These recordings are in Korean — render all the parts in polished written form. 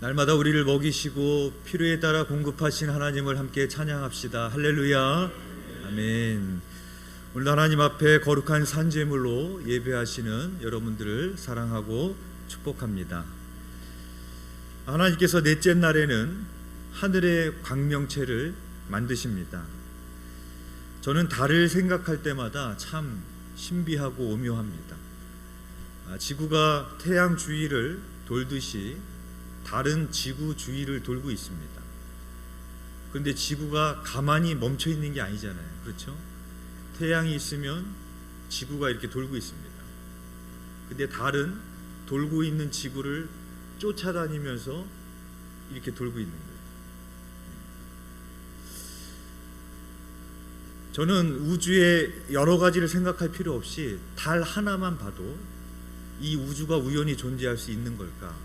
날마다 우리를 먹이시고 필요에 따라 공급하신 하나님을 함께 찬양합시다. 할렐루야. 아멘. 오늘 하나님 앞에 거룩한 산제물로 예배하시는 여러분들을 사랑하고 축복합니다. 하나님께서 넷째 날에는 하늘의 광명체를 만드십니다. 저는 달을 생각할 때마다 참 신비하고 오묘합니다. 지구가 태양 주위를 돌듯이 달은 지구 주위를 돌고 있습니다. 그런데 지구가 가만히 멈춰 있는 게 아니잖아요. 그렇죠? 태양이 있으면 지구가 이렇게 돌고 있습니다. 근데 달은 돌고 있는 지구를 쫓아다니면서 이렇게 돌고 있는 거예요. 저는 우주의 여러 가지를 생각할 필요 없이 달 하나만 봐도 이 우주가 우연히 존재할 수 있는 걸까?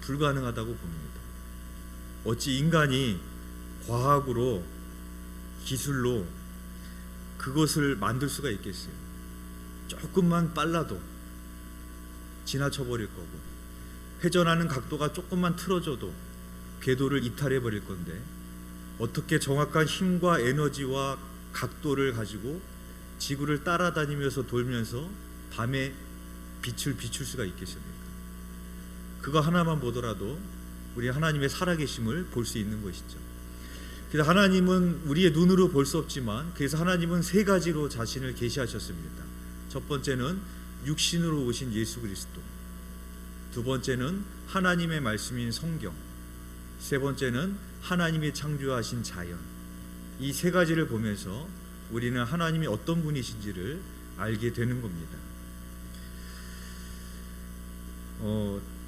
불가능하다고 봅니다. 어찌 인간이 과학으로, 기술로 그것을 만들 수가 있겠어요? 조금만 빨라도 지나쳐 버릴 거고, 회전하는 각도가 조금만 틀어져도 궤도를 이탈해 버릴 건데, 어떻게 정확한 힘과 에너지와 각도를 가지고 지구를 따라다니면서 돌면서 밤에 빛을 비출 수가 있겠습니까? 그거 하나만 보더라도 우리 하나님의 살아계심을 볼 수 있는 것이죠. 그래서 하나님은 우리의 눈으로 볼 수 없지만, 그래서 하나님은 세 가지로 자신을 계시하셨습니다. 첫 번째는 육신으로 오신 예수 그리스도, 두 번째는 하나님의 말씀인 성경, 세 번째는 하나님이 창조하신 자연. 이 세 가지를 보면서 우리는 하나님이 어떤 분이신지를 알게 되는 겁니다.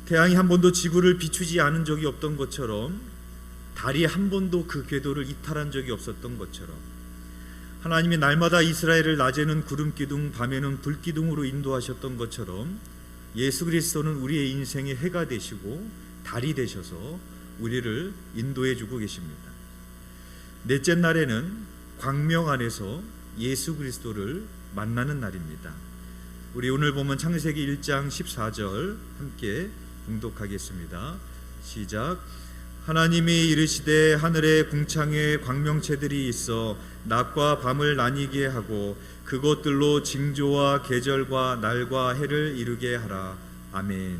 태양이 한 번도 지구를 비추지 않은 적이 없던 것처럼, 달이 한 번도 그 궤도를 이탈한 적이 없었던 것처럼, 하나님이 날마다 이스라엘을 낮에는 구름기둥, 밤에는 불기둥으로 인도하셨던 것처럼, 예수 그리스도는 우리의 인생의 해가 되시고 달이 되셔서 우리를 인도해 주고 계십니다. 넷째 날에는 광명 안에서 예수 그리스도를 만나는 날입니다. 우리 오늘 보면 창세기 1장 14절 함께 봉독하겠습니다. 시작. 하나님이 이르시되 하늘에 궁창에 광명체들이 있어 낮과 밤을 나뉘게 하고 그것들로 징조와 계절과 날과 해를 이루게 하라. 아멘.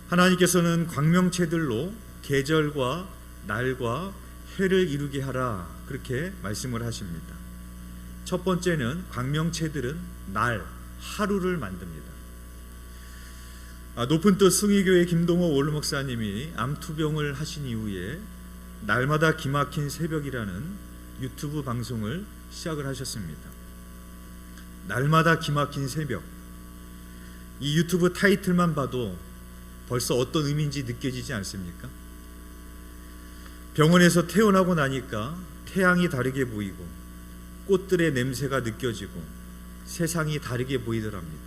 하나님께서는 광명체들로 계절과 날과 해를 이루게 하라, 그렇게 말씀을 하십니다. 첫 번째는 광명체들은 날, 하루를 만듭니다. 높은 뜻 승희교회 김동호 원로 목사님이 암투병을 하신 이후에 날마다 기막힌 새벽이라는 유튜브 방송을 시작을 하셨습니다. 날마다 기막힌 새벽, 이 유튜브 타이틀만 봐도 벌써 어떤 의미인지 느껴지지 않습니까? 병원에서 퇴원하고 나니까 태양이 다르게 보이고 꽃들의 냄새가 느껴지고 세상이 다르게 보이더랍니다.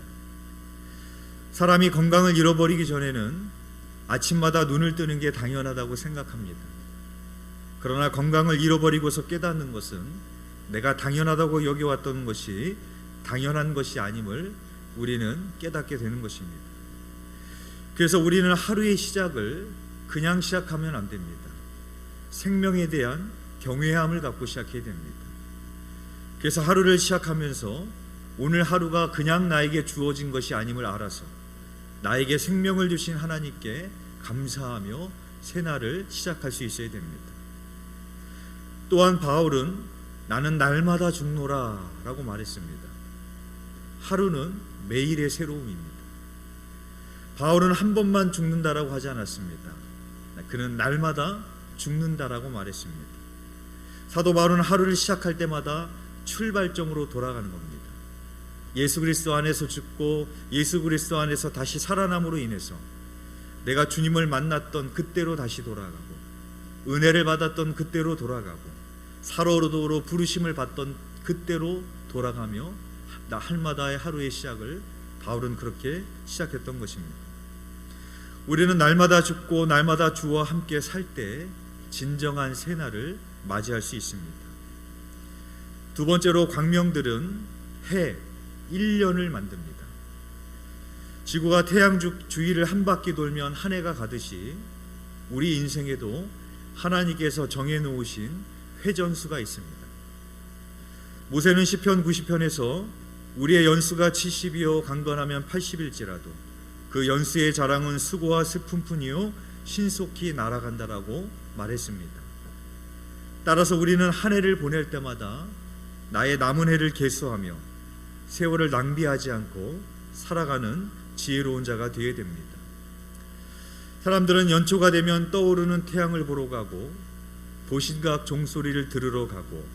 사람이 건강을 잃어버리기 전에는 아침마다 눈을 뜨는 게 당연하다고 생각합니다. 그러나 건강을 잃어버리고서 깨닫는 것은 내가 당연하다고 여겨왔던 것이 당연한 것이 아님을 우리는 깨닫게 되는 것입니다. 그래서 우리는 하루의 시작을 그냥 시작하면 안 됩니다. 생명에 대한 경외함을 갖고 시작해야 됩니다. 그래서 하루를 시작하면서 오늘 하루가 그냥 나에게 주어진 것이 아님을 알아서 나에게 생명을 주신 하나님께 감사하며 새날을 시작할 수 있어야 됩니다. 또한 바울은 나는 날마다 죽노라 라고 말했습니다. 하루는 매일의 새로움입니다. 바울은 한 번만 죽는다라고 하지 않았습니다. 그는 날마다 죽는다라고 말했습니다. 사도 바울은 하루를 시작할 때마다 출발점으로 돌아가는 겁니다. 예수 그리스도 안에서 죽고 예수 그리스도 안에서 다시 살아남으로 인해서 내가 주님을 만났던 그때로 다시 돌아가고, 은혜를 받았던 그때로 돌아가고, 사로도로 부르심을 받던 그때로 돌아가며 날마다의 하루의 시작을 바울은 그렇게 시작했던 것입니다. 우리는 날마다 죽고 날마다 주와 함께 살 때 진정한 새날을 맞이할 수 있습니다. 두 번째로 광명들은 해 1년을 만듭니다. 지구가 태양 주위를 한 바퀴 돌면 한 해가 가듯이 우리 인생에도 하나님께서 정해놓으신 회전수가 있습니다. 모세는 시편 90편에서 우리의 연수가 70이요 강건하면 80일지라도 그 연수의 자랑은 수고와 슬픔뿐이요 신속히 날아간다라고 말했습니다. 따라서 우리는 한 해를 보낼 때마다 나의 남은 해를 계수하며 세월을 낭비하지 않고 살아가는 지혜로운 자가 되어야 됩니다. 사람들은 연초가 되면 떠오르는 태양을 보러 가고 도시각 종소리를 들으러 가고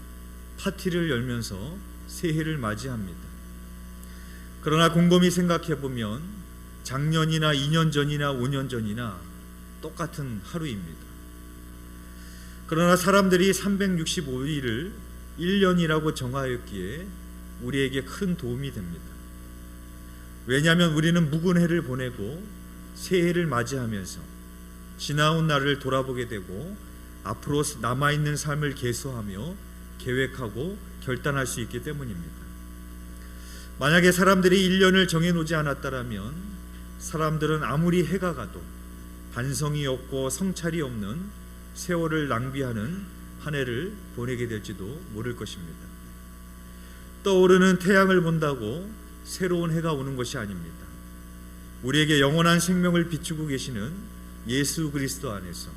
파티를 열면서 새해를 맞이합니다. 그러나 곰곰이 생각해 보면 작년이나 2년 전이나 5년 전이나 똑같은 하루입니다. 그러나 사람들이 365일을 1년이라고 정하였기에 우리에게 큰 도움이 됩니다. 왜냐하면 우리는 묵은 해를 보내고 새해를 맞이하면서 지나온 날을 돌아보게 되고 앞으로 남아있는 삶을 계수하며 계획하고 결단할 수 있기 때문입니다. 만약에 사람들이 1년을 정해놓지 않았다면 사람들은 아무리 해가 가도 반성이 없고 성찰이 없는 세월을 낭비하는 한 해를 보내게 될지도 모를 것입니다. 떠오르는 태양을 본다고 새로운 해가 오는 것이 아닙니다. 우리에게 영원한 생명을 비추고 계시는 예수 그리스도 안에서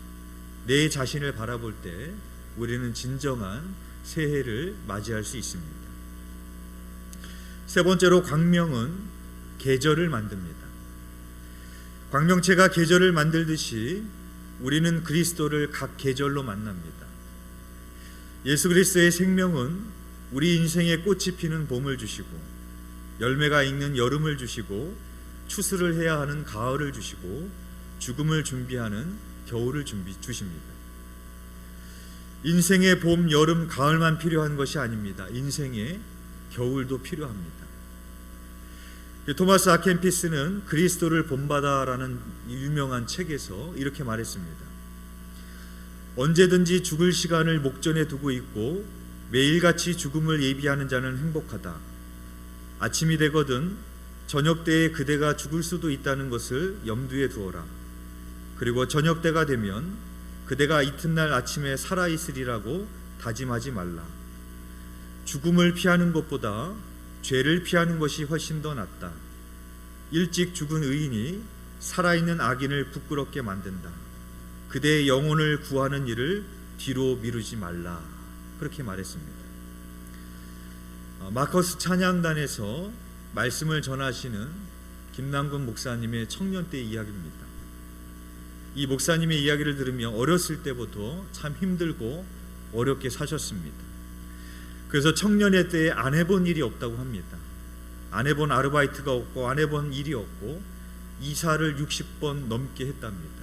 내 자신을 바라볼 때 우리는 진정한 새해를 맞이할 수 있습니다. 세 번째로 광명은 계절을 만듭니다. 광명체가 계절을 만들듯이 우리는 그리스도를 각 계절로 만납니다. 예수 그리스도의 생명은 우리 인생에 꽃이 피는 봄을 주시고 열매가 익는 여름을 주시고 추수를 해야 하는 가을을 주시고 죽음을 준비하는 겨울을 주십니다. 인생의 봄, 여름, 가을만 필요한 것이 아닙니다. 인생의 겨울도 필요합니다. 토마스 아켄피스는 그리스도를 본받아라는 유명한 책에서 이렇게 말했습니다. 언제든지 죽을 시간을 목전에 두고 있고 매일같이 죽음을 예비하는 자는 행복하다. 아침이 되거든 저녁 때에 그대가 죽을 수도 있다는 것을 염두에 두어라. 그리고 저녁 때가 되면 그대가 이튿날 아침에 살아있으리라고 다짐하지 말라. 죽음을 피하는 것보다 죄를 피하는 것이 훨씬 더 낫다. 일찍 죽은 의인이 살아있는 악인을 부끄럽게 만든다. 그대의 영혼을 구하는 일을 뒤로 미루지 말라. 그렇게 말했습니다. 마커스 찬양단에서 말씀을 전하시는 김남근 목사님의 청년 때 이야기입니다. 이 목사님의 이야기를 들으며 어렸을 때부터 참 힘들고 어렵게 사셨습니다. 그래서 청년의 때에 안 해본 일이 없다고 합니다. 안 해본 아르바이트가 없고 안 해본 일이 없고 이사를 60번 넘게 했답니다.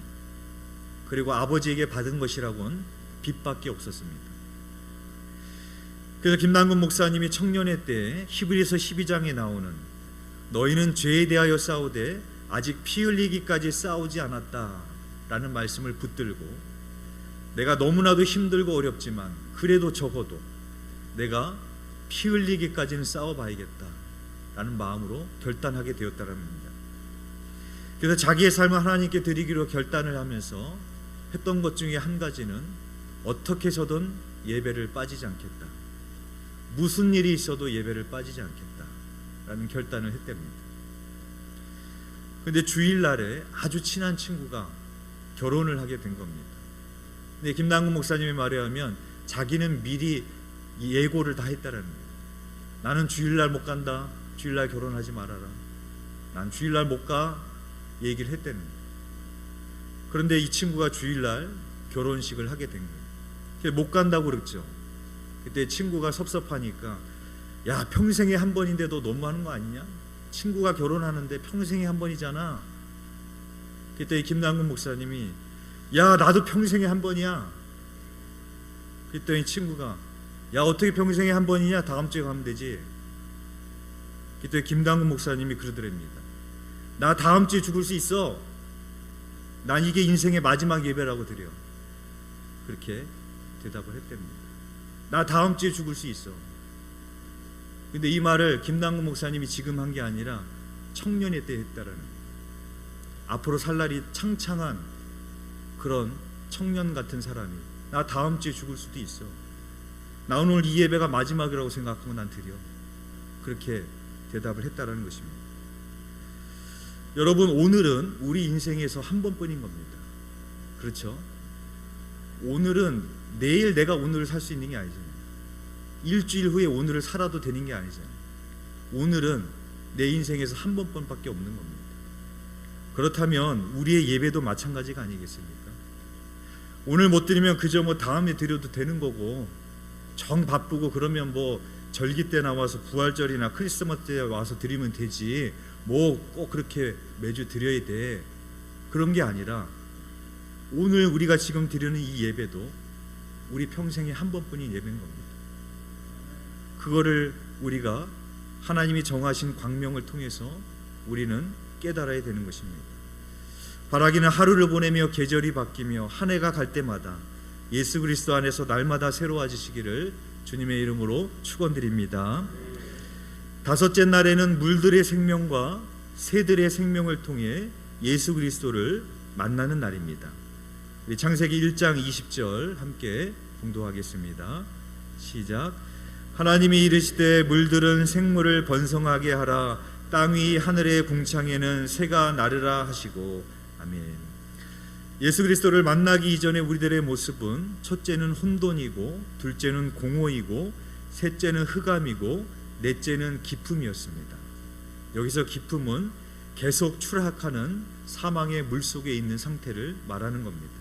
그리고 아버지에게 받은 것이라고는 빚밖에 없었습니다. 그래서 김남근 목사님이 청년의 때에 히브리서 12장에 나오는 너희는 죄에 대하여 싸우되 아직 피 흘리기까지 싸우지 않았다 라는 말씀을 붙들고 내가 너무나도 힘들고 어렵지만 그래도 적어도 내가 피 흘리기까지는 싸워봐야겠다 라는 마음으로 결단하게 되었다는 겁니다. 그래서 자기의 삶을 하나님께 드리기로 결단을 하면서 했던 것 중에 한 가지는 어떻게 해서든 예배를 빠지지 않겠다. 무슨 일이 있어도 예배를 빠지지 않겠다 라는 결단을 했답니다. 그런데 주일날에 아주 친한 친구가 결혼을 하게 된 겁니다. 근데 김남근 목사님의 말에 하면 자기는 미리 예고를 다 했다라는 거예요. 나는 주일날 못 간다. 주일날 결혼하지 말아라. 난 주일날 못 가. 얘기를 했다는 거예요. 그런데 이 친구가 주일날 결혼식을 하게 된 거예요. 못 간다고 그랬죠. 그때 친구가 섭섭하니까 야 평생에 한 번인데 너 너무하는 거 아니냐? 친구가 결혼하는데 평생에 한 번이잖아. 그때 김남근 목사님이 야 나도 평생에 한 번이야. 그랬더니 친구가 야 어떻게 평생에 한 번이냐? 다음 주에 가면 되지. 그때 김남근 목사님이 그러더랍니다. 나 다음 주에 죽을 수 있어. 난 이게 인생의 마지막 예배라고 드려. 그렇게 대답을 했답니다. 나 다음 주에 죽을 수 있어. 근데 이 말을 김남근 목사님이 지금 한 게 아니라 청년의 때 했다라는 거예요. 앞으로 살 날이 창창한 그런 청년 같은 사람이 나 다음 주에 죽을 수도 있어. 나 오늘 이 예배가 마지막이라고 생각하고 난 드려. 그렇게 대답을 했다라는 것입니다. 여러분, 오늘은 우리 인생에서 한 번뿐인 겁니다. 그렇죠? 오늘은 내일 내가 오늘을 살 수 있는 게 아니잖아요. 일주일 후에 오늘을 살아도 되는 게 아니잖아요. 오늘은 내 인생에서 한 번뿐밖에 없는 겁니다. 그렇다면 우리의 예배도 마찬가지가 아니겠습니까? 오늘 못 드리면 그저 다음에 드려도 되는 거고, 정 바쁘고 그러면 절기 때 나와서 부활절이나 크리스마스 때 와서 드리면 되지 꼭 그렇게 매주 드려야 돼, 그런 게 아니라 오늘 우리가 지금 드리는 이 예배도 우리 평생에 한 번뿐인 예배인 겁니다. 그거를 우리가 하나님이 정하신 광명을 통해서 우리는 깨달아야 되는 것입니다. 바라기는 하루를 보내며 계절이 바뀌며 한 해가 갈 때마다 예수 그리스도 안에서 날마다 새로워지시기를 주님의 이름으로 축원드립니다. 다섯째 날에는 물들의 생명과 새들의 생명을 통해 예수 그리스도를 만나는 날입니다. 우리 창세기 1장 20절 함께 봉독하겠습니다. 시작. 하나님이 이르시되 물들은 생물을 번성하게 하라. 땅 위 하늘의 궁창에는 새가 나르라 하시고. 아멘. 예수 그리스도를 만나기 이전에 우리들의 모습은 첫째는 혼돈이고, 둘째는 공허이고, 셋째는 흑암이고, 넷째는 기품이었습니다. 여기서 기품은 계속 추락하는 사망의 물속에 있는 상태를 말하는 겁니다.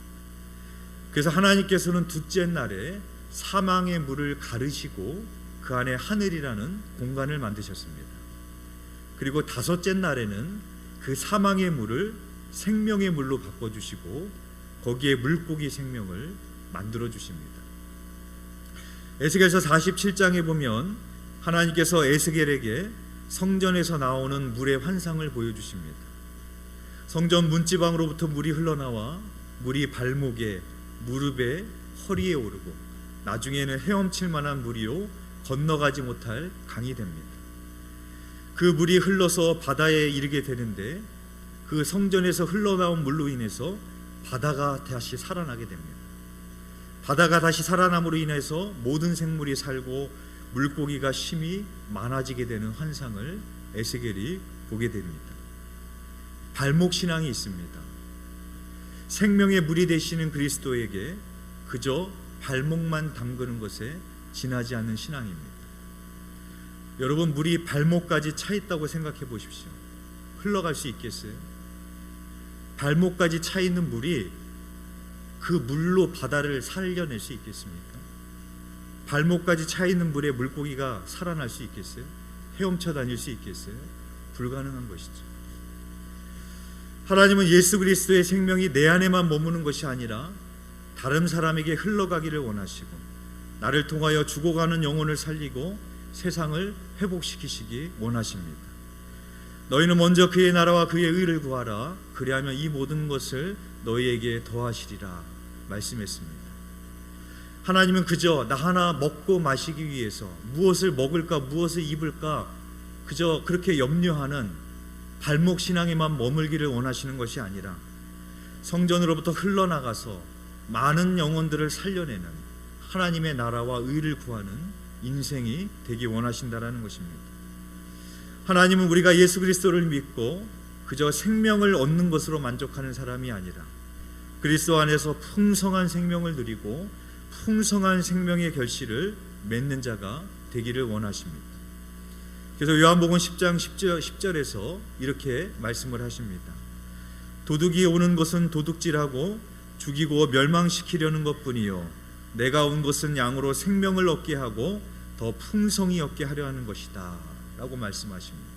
그래서 하나님께서는 둘째 날에 사망의 물을 가르시고 그 안에 하늘이라는 공간을 만드셨습니다. 그리고 다섯째 날에는 그 사망의 물을 생명의 물로 바꿔주시고 거기에 물고기 생명을 만들어 주십니다. 에스겔서 47장에 보면 하나님께서 에스겔에게 성전에서 나오는 물의 환상을 보여주십니다. 성전 문지방으로부터 물이 흘러나와 물이 발목에, 무릎에, 허리에 오르고 나중에는 헤엄칠 만한 물이요 건너가지 못할 강이 됩니다. 그 물이 흘러서 바다에 이르게 되는데 그 성전에서 흘러나온 물로 인해서 바다가 다시 살아나게 됩니다. 바다가 다시 살아남으로 인해서 모든 생물이 살고 물고기가 심히 많아지게 되는 환상을 에스겔이 보게 됩니다. 발목 신앙이 있습니다. 생명의 물이 되시는 그리스도에게 그저 발목만 담그는 것에 지나지 않는 신앙입니다. 여러분, 물이 발목까지 차 있다고 생각해 보십시오. 흘러갈 수 있겠어요? 발목까지 차 있는 물이 그 물로 바다를 살려낼 수 있겠습니까? 발목까지 차 있는 물에 물고기가 살아날 수 있겠어요? 헤엄쳐 다닐 수 있겠어요? 불가능한 것이죠. 하나님은 예수 그리스도의 생명이 내 안에만 머무는 것이 아니라 다른 사람에게 흘러가기를 원하시고 나를 통하여 죽어가는 영혼을 살리고 세상을 회복시키시기 원하십니다. 너희는 먼저 그의 나라와 그의 의를 구하라. 그리하면 이 모든 것을 너희에게 더하시리라 말씀했습니다. 하나님은 그저 나 하나 먹고 마시기 위해서 무엇을 먹을까 무엇을 입을까 그저 그렇게 염려하는 발목 신앙에만 머물기를 원하시는 것이 아니라 성전으로부터 흘러나가서 많은 영혼들을 살려내는 하나님의 나라와 의를 구하는 인생이 되기 원하신다라는 것입니다. 하나님은 우리가 예수 그리스도를 믿고 그저 생명을 얻는 것으로 만족하는 사람이 아니라 그리스도 안에서 풍성한 생명을 누리고 풍성한 생명의 결실을 맺는 자가 되기를 원하십니다. 그래서 요한복음 10장 10절에서 이렇게 말씀을 하십니다. 도둑이 오는 것은 도둑질하고 죽이고 멸망시키려는 것뿐이요 내가 온 것은 양으로 생명을 얻게 하고 더 풍성히 얻게 하려 하는 것이다 라고 말씀하십니다.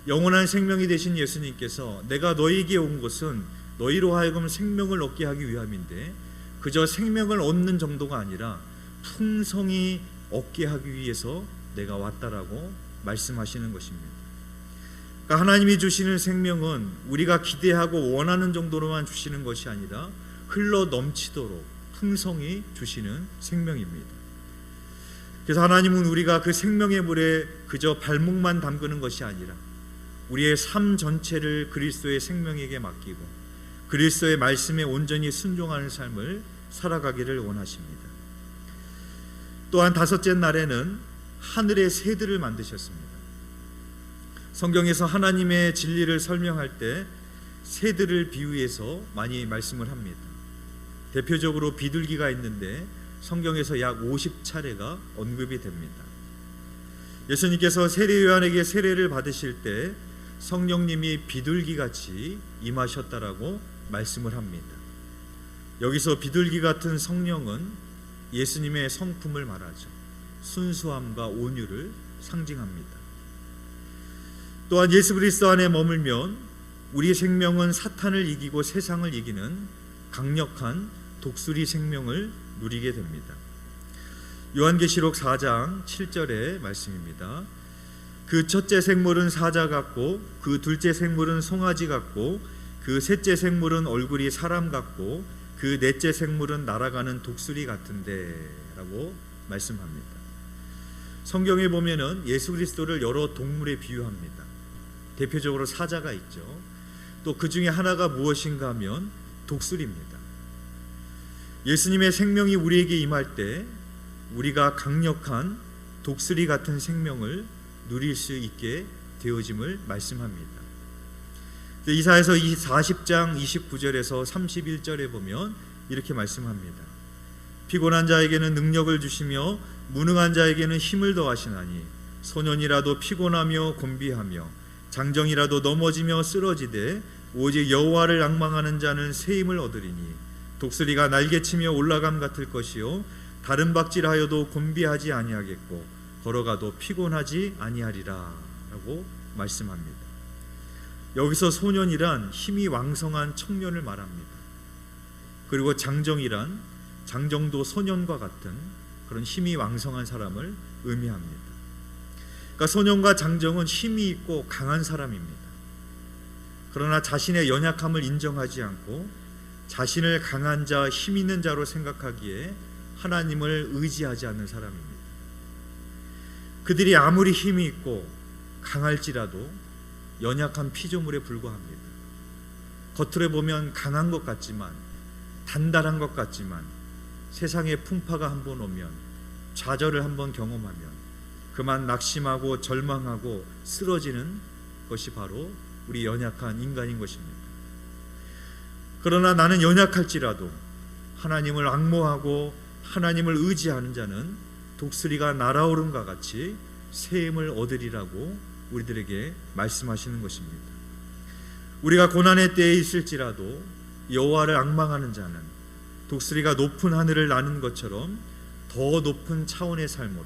영원한 생명이 되신 예수님께서 내가 너희에게 온 것은 너희로 하여금 생명을 얻게 하기 위함인데 그저 생명을 얻는 정도가 아니라 풍성히 얻게 하기 위해서 내가 왔다라고 말씀하시는 것입니다. 그러니까 하나님이 주시는 생명은 우리가 기대하고 원하는 정도로만 주시는 것이 아니라 흘러 넘치도록 풍성히 주시는 생명입니다. 그래서 하나님은 우리가 그 생명의 물에 그저 발목만 담그는 것이 아니라 우리의 삶 전체를 그리스도의 생명에게 맡기고 그리스도의 말씀에 온전히 순종하는 삶을 살아가기를 원하십니다. 또한 다섯째 날에는 하늘의 새들을 만드셨습니다. 성경에서 하나님의 진리를 설명할 때 새들을 비유해서 많이 말씀을 합니다. 대표적으로 비둘기가 있는데 성경에서 약 50차례가 언급이 됩니다. 예수님께서 세례 요한에게 세례를 받으실 때 성령님이 비둘기같이 임하셨다라고 말씀을 합니다. 여기서 비둘기 같은 성령은 예수님의 성품을 말하죠. 순수함과 온유를 상징합니다. 또한 예수 그리스도 안에 머물면 우리의 생명은 사탄을 이기고 세상을 이기는 강력한 독수리 생명을 누리게 됩니다. 요한계시록 4장 7절의 말씀입니다. 그 첫째 생물은 사자 같고 그 둘째 생물은 송아지 같고 그 셋째 생물은 얼굴이 사람 같고 그 넷째 생물은 날아가는 독수리 같은데 라고 말씀합니다. 성경에 보면은 예수 그리스도를 여러 동물에 비유합니다. 대표적으로 사자가 있죠. 또 그 중에 하나가 무엇인가 하면 독수리입니다. 예수님의 생명이 우리에게 임할 때 우리가 강력한 독수리 같은 생명을 누릴 수 있게 되어짐을 말씀합니다. 이사야서 40장 29절에서 31절에 보면 이렇게 말씀합니다. 피곤한 자에게는 능력을 주시며 무능한 자에게는 힘을 더하시나니 소년이라도 피곤하며 곤비하며 장정이라도 넘어지며 쓰러지되 오직 여호와를 앙망하는 자는 새 힘을 얻으리니 독수리가 날개치며 올라감 같을 것이요 다른 박질하여도 곤비하지 아니하겠고 걸어가도 피곤하지 아니하리라 라고 말씀합니다. 여기서 소년이란 힘이 왕성한 청년을 말합니다. 그리고 장정이란 장정도 소년과 같은 그런 힘이 왕성한 사람을 의미합니다. 그러니까 소년과 장정은 힘이 있고 강한 사람입니다. 그러나 자신의 연약함을 인정하지 않고 자신을 강한 자, 힘 있는 자로 생각하기에 하나님을 의지하지 않는 사람입니다. 그들이 아무리 힘이 있고 강할지라도 연약한 피조물에 불과합니다. 겉으로 보면 강한 것 같지만 단단한 것 같지만 세상에 풍파가 한번 오면 좌절을 한번 경험하면 그만 낙심하고 절망하고 쓰러지는 것이 바로 우리 연약한 인간인 것입니다. 그러나 나는 연약할지라도 하나님을 앙모하고 하나님을 의지하는 자는 독수리가 날아오른과 같이 새 힘을 얻으리라고 우리들에게 말씀하시는 것입니다. 우리가 고난의 때에 있을지라도 여호와를 앙망하는 자는 독수리가 높은 하늘을 나는 것처럼 더 높은 차원의 삶으로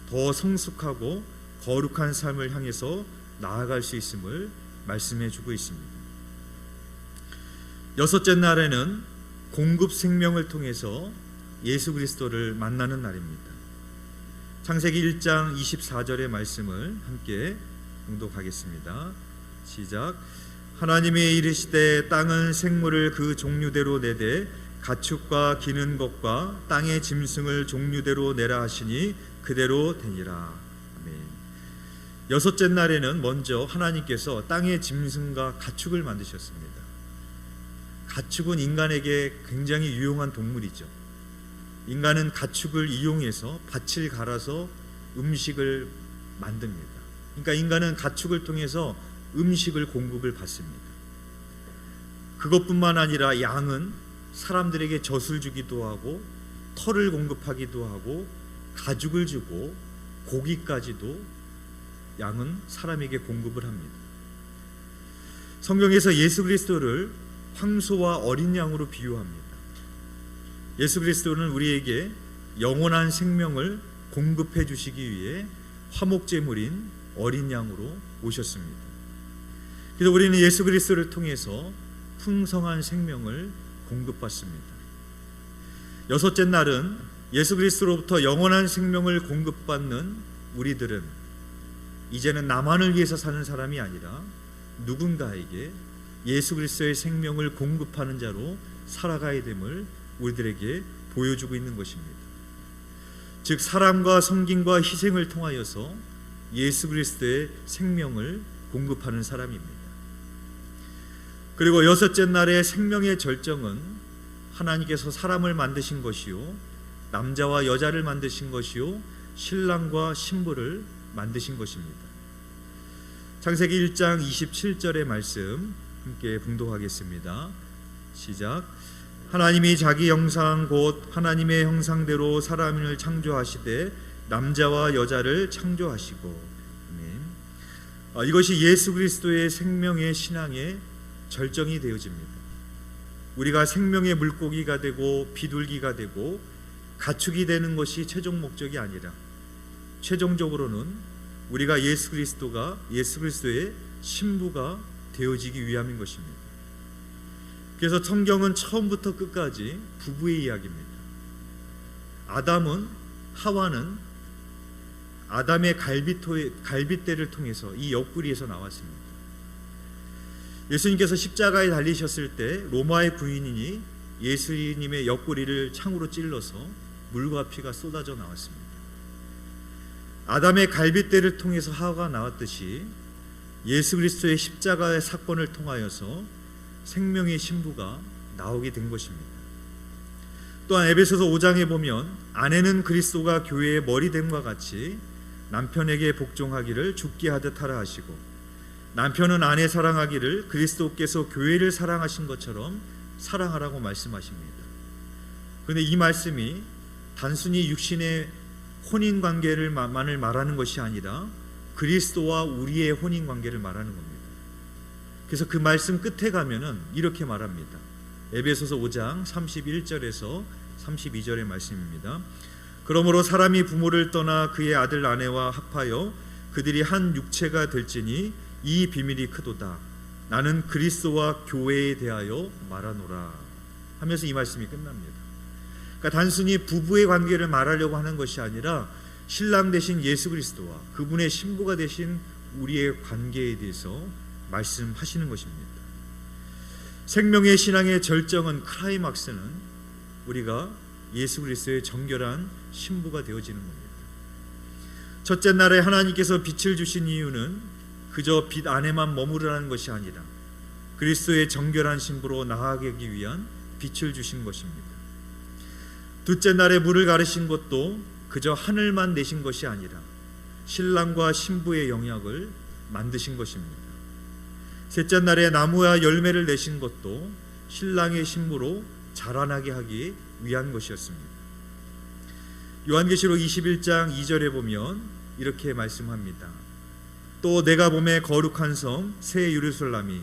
더 성숙하고 거룩한 삶을 향해서 나아갈 수 있음을 말씀해 주고 있습니다. 여섯째 날에는 공급 생명을 통해서 예수 그리스도를 만나는 날입니다. 창세기 1장 24절의 말씀을 함께 봉독하겠습니다. 시작. 하나님이 이르시되 땅은 생물을 그 종류대로 내되 가축과 기는 것과 땅의 짐승을 종류대로 내라 하시니 그대로 되니라. 아멘. 여섯째 날에는 먼저 하나님께서 땅의 짐승과 가축을 만드셨습니다. 가축은 인간에게 굉장히 유용한 동물이죠. 인간은 가축을 이용해서 밭을 갈아서 음식을 만듭니다. 그러니까 인간은 가축을 통해서 음식을 공급을 받습니다. 그것뿐만 아니라 양은 사람들에게 젖을 주기도 하고 털을 공급하기도 하고 가죽을 주고 고기까지도 양은 사람에게 공급을 합니다. 성경에서 예수 그리스도를 황소와 어린 양으로 비유합니다. 예수 그리스도는 우리에게 영원한 생명을 공급해 주시기 위해 화목제물인 어린 양으로 오셨습니다. 그래서 우리는 예수 그리스도를 통해서 풍성한 생명을 공급받습니다. 여섯째 날은 예수 그리스도로부터 영원한 생명을 공급받는 우리들은 이제는 나만을 위해서 사는 사람이 아니라 누군가에게 예수 그리스도의 생명을 공급하는 자로 살아가야 됨을 우리들에게 보여주고 있는 것입니다. 즉 사랑과 섬김과 희생을 통하여서 예수 그리스도의 생명을 공급하는 사람입니다. 그리고 여섯째 날의 생명의 절정은 하나님께서 사람을 만드신 것이요, 남자와 여자를 만드신 것이요, 신랑과 신부를 만드신 것입니다. 창세기 1장 27절의 말씀 함께 봉독하겠습니다. 시작. 하나님이 자기 형상 곧 하나님의 형상대로 사람을 창조하시되 남자와 여자를 창조하시고. 아멘. 이것이 예수 그리스도의 생명의 신앙의 절정이 되어집니다. 우리가 생명의 물고기가 되고 비둘기가 되고 가축이 되는 것이 최종 목적이 아니라 최종적으로는 우리가 예수 그리스도의 신부가 되어지기 위함인 것입니다. 그래서 성경은 처음부터 끝까지 부부의 이야기입니다. 하와는 아담의 갈빗대를 통해서 이 옆구리에서 나왔습니다. 예수님께서 십자가에 달리셨을 때 로마의 군인이 예수님의 옆구리를 창으로 찔러서 물과 피가 쏟아져 나왔습니다. 아담의 갈빗대를 통해서 하와가 나왔듯이 예수 그리스도의 십자가의 사건을 통하여서 생명의 신부가 나오게 된 것입니다. 또한 에베소서 5장에 보면 아내는 그리스도가 교회의 머리됨과 같이 남편에게 복종하기를 죽게 하듯 하라 하시고, 남편은 아내 사랑하기를 그리스도께서 교회를 사랑하신 것처럼 사랑하라고 말씀하십니다. 그런데 이 말씀이 단순히 육신의 혼인관계만을 말하는 것이 아니라 그리스도와 우리의 혼인관계를 말하는 겁니다. 그래서 그 말씀 끝에 가면은 이렇게 말합니다. 에베소서 5장 31절에서 32절의 말씀입니다. 그러므로 사람이 부모를 떠나 그의 아들 아내와 합하여 그들이 한 육체가 될지니 이 비밀이 크도다. 나는 그리스도와 교회에 대하여 말하노라 하면서 이 말씀이 끝납니다. 그러니까 단순히 부부의 관계를 말하려고 하는 것이 아니라 신랑 되신 예수 그리스도와 그분의 신부가 되신 우리의 관계에 대해서 말씀하시는 것입니다. 생명의 신앙의 절정은, 클라이막스는 우리가 예수 그리스도의 정결한 신부가 되어지는 겁니다. 첫째 날에 하나님께서 빛을 주신 이유는 그저 빛 안에만 머무르라는 것이 아니라 그리스도의 정결한 신부로 나아가기 위한 빛을 주신 것입니다. 둘째 날에 물을 가르신 것도 그저 하늘만 내신 것이 아니라 신랑과 신부의 영역을 만드신 것입니다. 셋째 날에 나무와 열매를 내신 것도 신랑의 신부로 자라나게 하기 위한 것이었습니다. 요한계시록 21장 2절에 보면 이렇게 말씀합니다. 또 내가 보매 거룩한 성 새 예루살렘이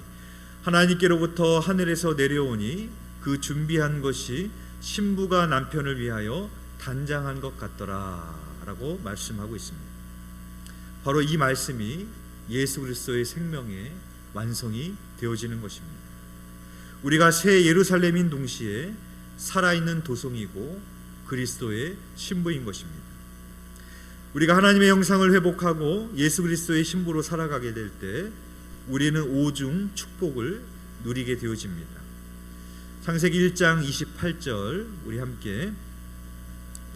하나님께로부터 하늘에서 내려오니 그 준비한 것이 신부가 남편을 위하여 단장한 것 같더라 라고 말씀하고 있습니다. 바로 이 말씀이 예수 그리스도의 생명의 완성이 되어지는 것입니다. 우리가 새 예루살렘인 동시에 살아있는 도성이고 그리스도의 신부인 것입니다. 우리가 하나님의 형상을 회복하고 예수 그리스도의 신부로 살아가게 될 때 우리는 오중 축복을 누리게 되어집니다. 창세기 1장 28절 우리 함께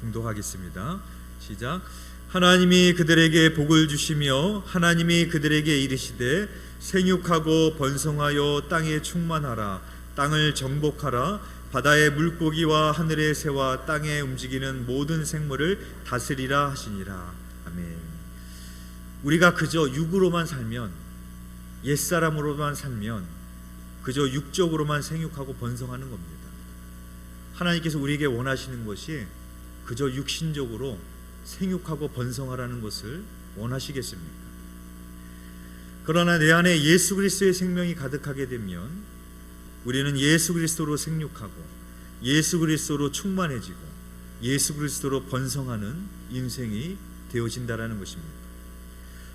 봉독하겠습니다. 시작. 하나님이 그들에게 복을 주시며 하나님이 그들에게 이르시되 생육하고 번성하여 땅에 충만하라. 땅을 정복하라. 바다의 물고기와 하늘의 새와 땅에 움직이는 모든 생물을 다스리라 하시니라. 아멘. 우리가 그저 육으로만 살면, 옛사람으로만 살면 그저 육적으로만 생육하고 번성하는 겁니다. 하나님께서 우리에게 원하시는 것이 그저 육신적으로 생육하고 번성하라는 것을 원하시겠습니까? 그러나 내 안에 예수 그리스도의 생명이 가득하게 되면 우리는 예수 그리스도로 생육하고 예수 그리스도로 충만해지고 예수 그리스도로 번성하는 인생이 되어진다라는 것입니다.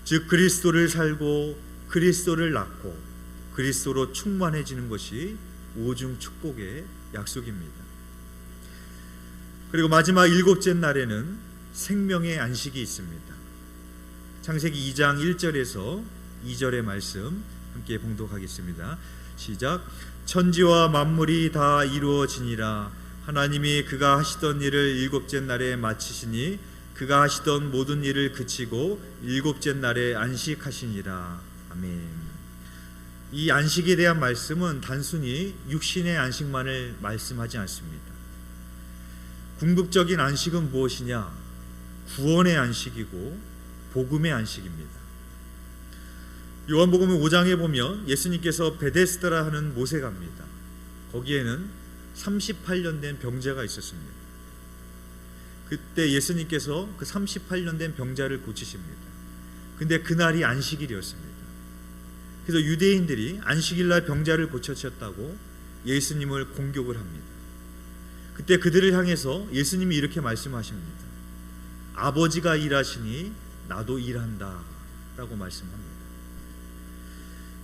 즉 그리스도를 살고 그리스도를 낳고 그리스도로 충만해지는 것이 오중 축복의 약속입니다. 그리고 마지막 일곱째 날에는 생명의 안식이 있습니다. 창세기 2장 1절에서 2절의 말씀 함께 봉독하겠습니다. 시작. 천지와 만물이 다 이루어지니라. 하나님이 그가 하시던 일을 일곱째 날에 마치시니 그가 하시던 모든 일을 그치고 일곱째 날에 안식하시니라. 아멘. 이 안식에 대한 말씀은 단순히 육신의 안식만을 말씀하지 않습니다. 궁극적인 안식은 무엇이냐? 구원의 안식이고 복음의 안식입니다. 요한복음 5장에 보면 예수님께서 베데스다라 하는 못에 갑니다. 거기에는 38년 된 병자가 있었습니다. 그때 예수님께서 그 38년 된 병자를 고치십니다. 근데 그날이 안식일이었습니다. 그래서 유대인들이 안식일날 병자를 고쳐주셨다고 예수님을 공격을 합니다. 그때 그들을 향해서 예수님이 이렇게 말씀하십니다. 아버지가 일하시니 나도 일한다 라고 말씀합니다.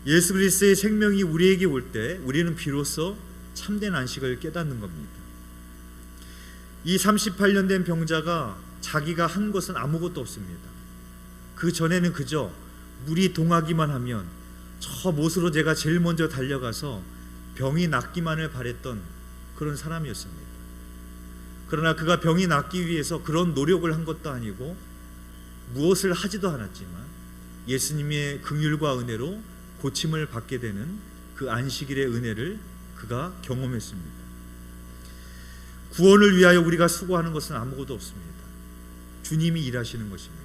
예수 그리스도의 생명이 우리에게 올 때 우리는 비로소 참된 안식을 깨닫는 겁니다. 이 38년 된 병자가 자기가 한 것은 아무것도 없습니다. 그 전에는 그저 물이 동하기만 하면 저 못으로 제가 제일 먼저 달려가서 병이 낫기만을 바랬던 그런 사람이었습니다. 그러나 그가 병이 낫기 위해서 그런 노력을 한 것도 아니고 무엇을 하지도 않았지만 예수님의 긍휼과 은혜로 고침을 받게 되는 그 안식일의 은혜를 그가 경험했습니다. 구원을 위하여 우리가 수고하는 것은 아무것도 없습니다. 주님이 일하시는 것입니다.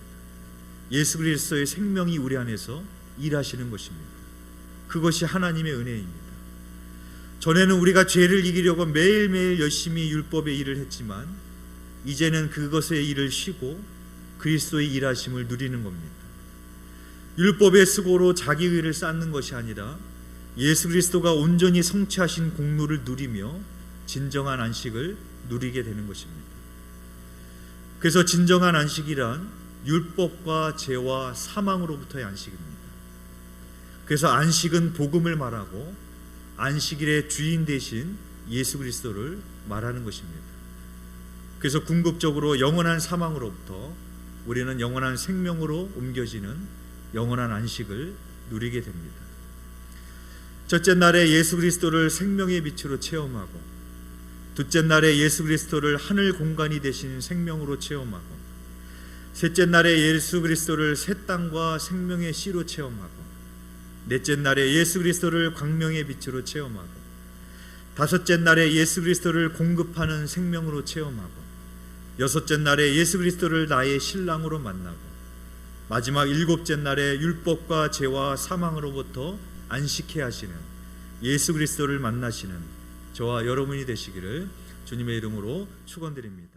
예수 그리스도의 생명이 우리 안에서 일하시는 것입니다. 그것이 하나님의 은혜입니다. 전에는 우리가 죄를 이기려고 매일매일 열심히 율법의 일을 했지만 이제는 그것의 일을 쉬고 그리스도의 일하심을 누리는 겁니다. 율법의 수고로 자기 의를 쌓는 것이 아니라 예수 그리스도가 온전히 성취하신 공로를 누리며 진정한 안식을 누리게 되는 것입니다. 그래서 진정한 안식이란 율법과 죄와 사망으로부터의 안식입니다. 그래서 안식은 복음을 말하고 안식일의 주인 되신 예수 그리스도를 말하는 것입니다. 그래서 궁극적으로 영원한 사망으로부터 우리는 영원한 생명으로 옮겨지는 영원한 안식을 누리게 됩니다. 첫째 날에 예수 그리스도를 생명의 빛으로 체험하고 둘째 날에 예수 그리스도를 하늘 공간이 되신 생명으로 체험하고 셋째 날에 예수 그리스도를 새 땅과 생명의 씨로 체험하고 넷째 날에 예수 그리스도를 광명의 빛으로 체험하고 다섯째 날에 예수 그리스도를 공급하는 생명으로 체험하고 여섯째 날에 예수 그리스도를 나의 신랑으로 만나고 마지막 일곱째 날에 율법과 죄와 사망으로부터 안식해 하시는 예수 그리스도를 만나시는 저와 여러분이 되시기를 주님의 이름으로 축원드립니다.